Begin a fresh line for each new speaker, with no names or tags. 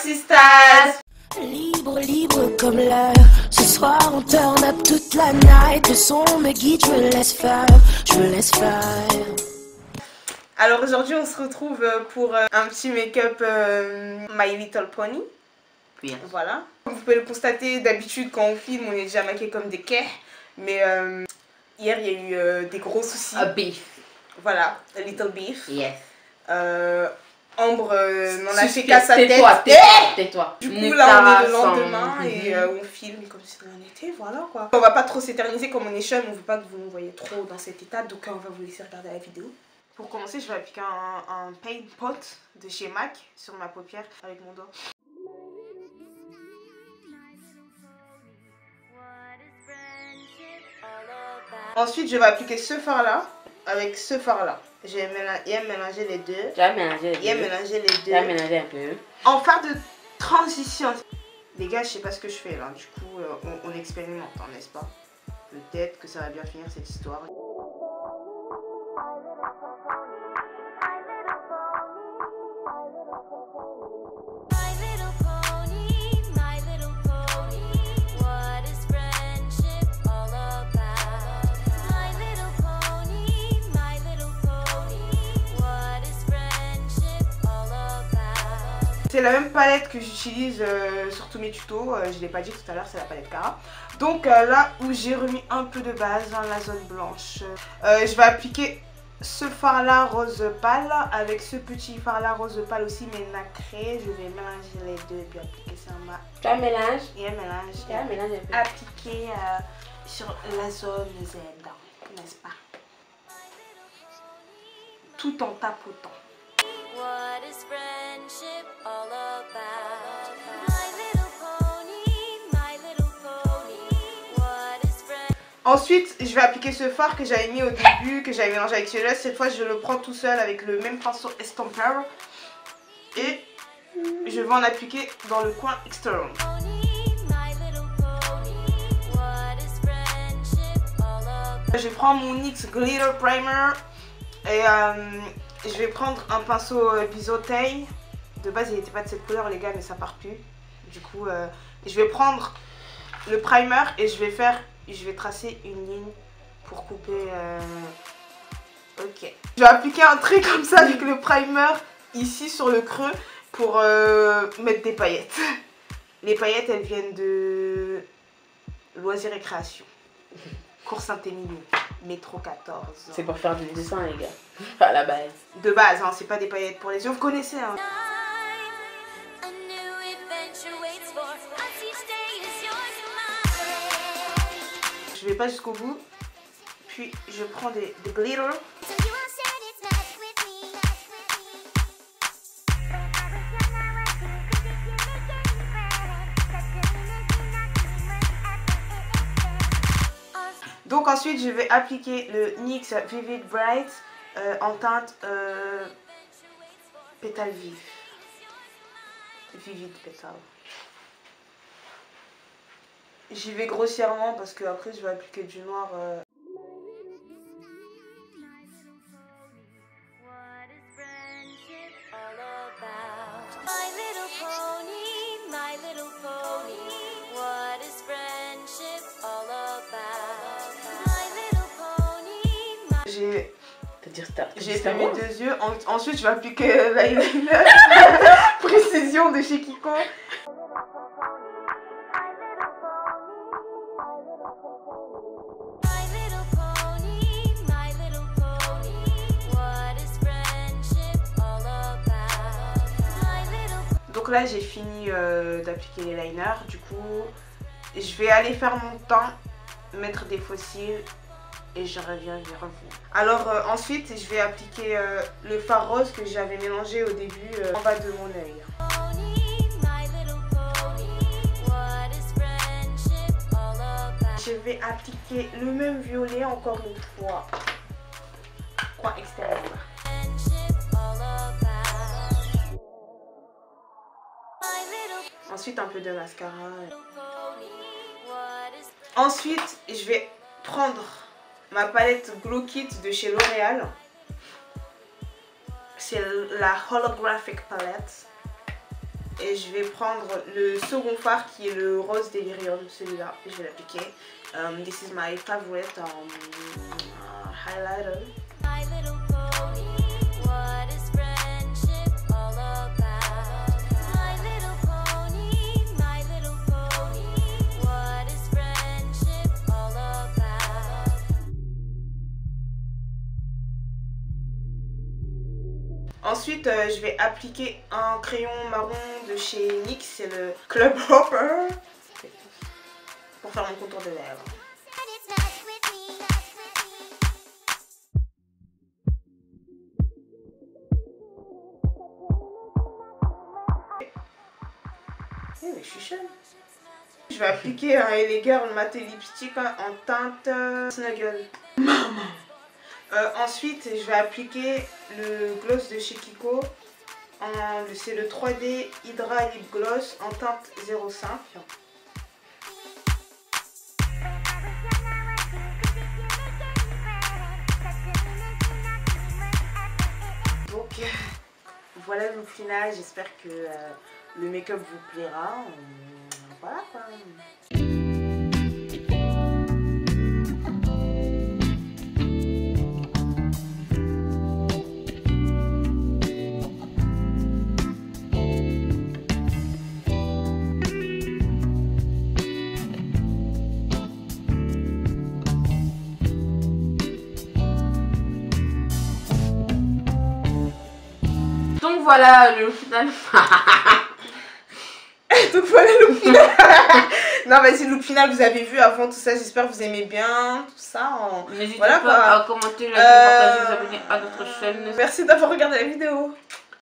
sisters.
Libre, libre comme l'air. Ce soir on turn up toute la night. Le son me guide, je me laisse faire. Je me laisse faire.
Alors aujourd'hui on se retrouve pour un petit make-up My Little Pony.
Yes.
Voilà. Vous pouvez le constater, d'habitude quand on filme on est déjà maquillé comme des quais. Mais hier il y a eu des gros soucis.
A beef.
Voilà, a little beef.
Yes.
Ambre n'en a fait qu'à sa tête.
Tais-toi.
Du coup là on est le lendemain et on filme comme si rien n'était, voilà quoi. On va pas trop s'éterniser comme on est jeune, on veut pas que vous nous voyez trop dans cet état, donc on va vous laisser regarder la vidéo. Pour commencer je vais appliquer un paint pot de chez MAC sur ma paupière avec mon doigt. Ensuite je vais appliquer ce fard là avec ce fard là. J'ai mélangé les deux.
Tu as mélangé les deux.
Il a mélangé les deux.
Tu as mélangé un peu.
En phase de transition. Les gars, je sais pas ce que je fais là. Du coup, on expérimente, n'est-ce pas? Peut-être que ça va bien finir cette histoire. C'est la même palette que j'utilise sur tous mes tutos, je ne l'ai pas dit tout à l'heure, c'est la palette Cara. Donc là où j'ai remis un peu de base dans la zone blanche, je vais appliquer ce fard là rose pâle avec ce petit fard là rose pâle aussi mais nacré. Je vais mélanger les deux et puis appliquer ça en bas.
Tu as mélange.
Et un mélange.
Tu as mélangé un peu.
Appliquer sur la zone Z, n'est-ce pas? Tout en tapotant.
What is friendship all about? My little pony, what is friendship?
Ensuite, je vais appliquer ce fard que j'avais mis au début, que j'avais mélangé avec celui-là. Cette fois, je le prends tout seul avec le même pinceau estomper. Et je vais en appliquer dans le coin externe. Je prends mon NYX Glitter Primer et je vais prendre un pinceau biseauteil. De base il n'était pas de cette couleur les gars mais ça part plus. Du coup je vais prendre le primer et je vais tracer une ligne pour couper. Ok. Je vais appliquer un trait comme ça avec le primer ici sur le creux pour mettre des paillettes. Les paillettes elles viennent de Loisirs et Création. Cours Saint-Émilion, métro 14.
C'est pour faire du dessin les gars, à la base.
De base, hein, c'est pas des paillettes pour les yeux, vous connaissez hein. Je vais pas jusqu'au bout, puis je prends des glitter. Donc ensuite je vais appliquer le NYX Vivid Bright en teinte pétale vif. Vivid pétale. J'y vais grossièrement parce que après je vais appliquer du noir. J'ai fait mes deux yeux. Ensuite, je vais appliquer l'eyeliner Précision de chez Kiko. Donc là, j'ai fini d'appliquer les liners. Du coup, je vais aller faire mon teint, mettre des faux cils. Et je reviens vers vous. Alors ensuite je vais appliquer le fard rose que j'avais mélangé au début en bas de mon œil. Je vais appliquer le même violet encore une fois. Coin extérieur. Ensuite un peu de mascara. Ensuite je vais prendre ma palette Glow Kit de chez L'Oréal. C'est la Holographic Palette. Et je vais prendre le second fard qui est le rose Delirium, celui-là. Je vais l'appliquer. This is my favorite highlighter.
My little pony, what is friendship all about? My little pony, what is friendship all about?
Ensuite, je vais appliquer un crayon marron de chez NYX, c'est le Club Hopper, pour faire mon contour de lèvres. Eh mais je suis jeune. Je vais appliquer un LA Girl Matte Lipstick en teinte Snuggle. Ensuite, je vais appliquer le gloss de chez Kiko. C'est le 3D Hydra Lip Gloss en teinte 05. Donc, voilà le look final. J'espère que le make-up vous plaira. Voilà quoi.
Donc voilà le final.
Donc voilà le look final. Non vas-y, le look final vous avez vu avant tout ça, j'espère que vous aimez bien tout ça.
N'hésitez
Voilà,
pas à commenter, liker, partager, vous abonner à notre chaîne.
Merci d'avoir regardé la vidéo.